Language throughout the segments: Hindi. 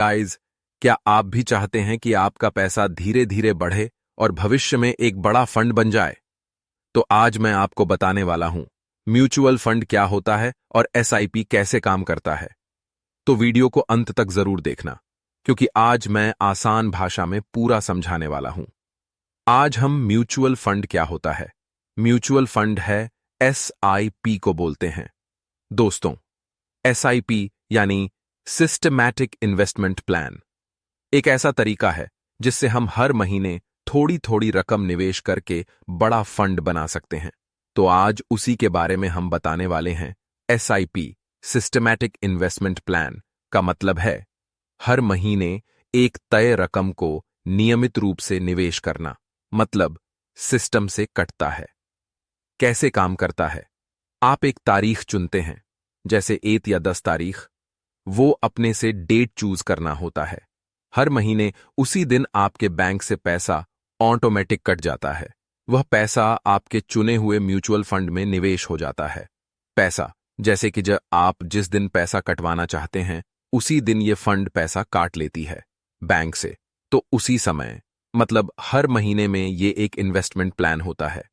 गाइस, क्या आप भी चाहते हैं कि आपका पैसा धीरे धीरे बढ़े और भविष्य में एक बड़ा फंड बन जाए? तो आज मैं आपको बताने वाला हूं म्यूचुअल फंड क्या होता है और एसआईपी कैसे काम करता है। तो वीडियो को अंत तक जरूर देखना, क्योंकि आज मैं आसान भाषा में पूरा समझाने वाला हूं। आज हम म्यूचुअल फंड क्या होता है, म्यूचुअल फंड है एसआईपी को बोलते हैं। दोस्तों, एसआईपी यानी सिस्टमैटिक इन्वेस्टमेंट प्लान एक ऐसा तरीका है जिससे हम हर महीने थोड़ी थोड़ी रकम निवेश करके बड़ा फंड बना सकते हैं। तो आज उसी के बारे में हम बताने वाले हैं। एसआईपी सिस्टमैटिक इन्वेस्टमेंट प्लान का मतलब है हर महीने एक तय रकम को नियमित रूप से निवेश करना, मतलब सिस्टम से कटता है। कैसे काम करता है? आप एक तारीख चुनते हैं, जैसे 1 या 10 तारीख। वो अपने से डेट चूज करना होता है। हर महीने उसी दिन आपके बैंक से पैसा ऑटोमेटिक कट जाता है। वह पैसा आपके चुने हुए म्यूचुअल फंड में निवेश हो जाता है। पैसा, जैसे कि जब आप जिस दिन पैसा कटवाना चाहते हैं उसी दिन ये फंड पैसा काट लेती है बैंक से। तो उसी समय, मतलब हर महीने में ये एक इन्वेस्टमेंट प्लान होता है।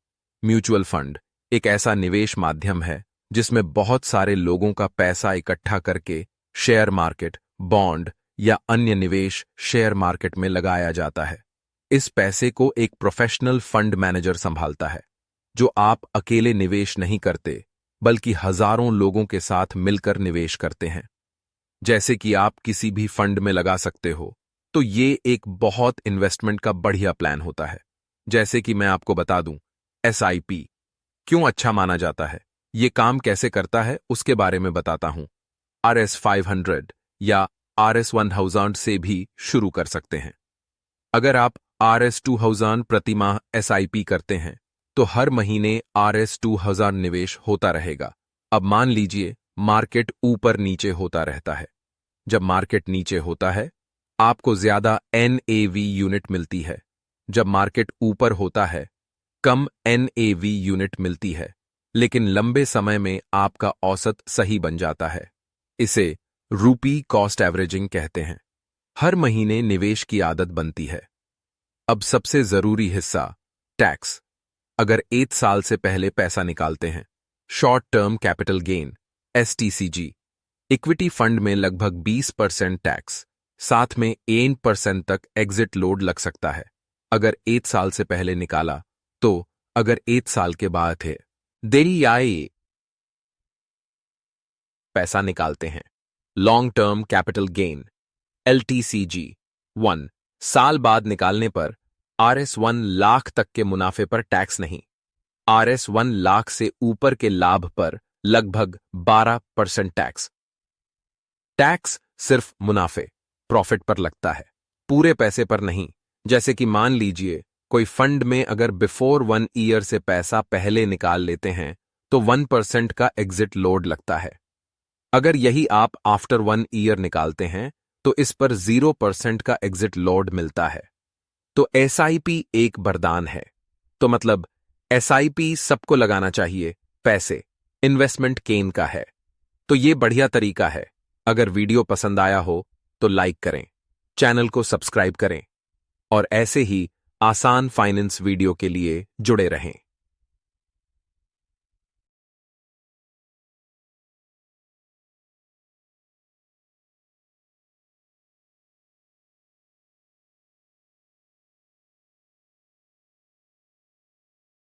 म्यूचुअल फंड एक ऐसा निवेश माध्यम है जिसमें बहुत सारे लोगों का पैसा इकट्ठा करके शेयर मार्केट, बॉन्ड या अन्य निवेश शेयर मार्केट में लगाया जाता है। इस पैसे को एक प्रोफेशनल फंड मैनेजर संभालता है, जो आप अकेले निवेश नहीं करते, बल्कि हजारों लोगों के साथ मिलकर निवेश करते हैं। जैसे कि आप किसी भी फंड में लगा सकते हो, तो ये एक बहुत इन्वेस्टमेंट का बढ़िया प्लान होता है। जैसे कि मैं आपको बता दूं, एसआईपी क्यों अच्छा माना जाता है, ये काम कैसे करता है, उसके बारे में बताता हूं। RS500 या RS1000 से भी शुरू कर सकते हैं। अगर आप RS2000 प्रति माह एसआईपी करते हैं, तो हर महीने RS2000 निवेश होता रहेगा। अब मान लीजिए मार्केट ऊपर नीचे होता रहता है। जब मार्केट नीचे होता है, आपको ज्यादा NAV यूनिट मिलती है। जब मार्केट ऊपर होता है, कम NAV यूनिट मिलती है, लेकिन लंबे समय में आपका औसत सही बन जाता है। इसे रूपी कॉस्ट एवरेजिंग कहते हैं। हर महीने निवेश की आदत बनती है। अब सबसे जरूरी हिस्सा, टैक्स। अगर 1 साल से पहले पैसा निकालते हैं, short term capital gain STCG, equity fund में लगभग 20% टैक्स, साथ में 8% तक एग्जिट लोड लग सकता है। अगर 1 साल से पहले निकाला, तो अगर 1 साल के बाद है देरी आए पैसा निकालते हैं, long term capital gain LTCG 1 साल बाद निकालने पर RS1 लाख तक के मुनाफे पर टैक्स नहीं, RS1 लाख से ऊपर के लाभ पर लगभग 12% टैक्स। टैक्स सिर्फ मुनाफे, प्रॉफिट पर लगता है, पूरे पैसे पर नहीं। जैसे कि मान लीजिए कोई फंड में अगर बिफोर 1 ईयर से पैसा पहले निकाल लेते हैं, तो 1% का एग्जिट लोड लगता है। अगर यही आप आफ्टर 1 ईयर निकालते हैं, तो इस पर 0% का एग्जिट लोड मिलता है। तो एसआईपी एक वरदान है। तो मतलब एसआईपी सबको लगाना चाहिए। पैसे इन्वेस्टमेंट गेन का है, तो ये बढ़िया तरीका है। अगर वीडियो पसंद आया हो तो लाइक करें, चैनल को सब्सक्राइब करें और ऐसे ही आसान फाइनेंस वीडियो के लिए जुड़े रहें।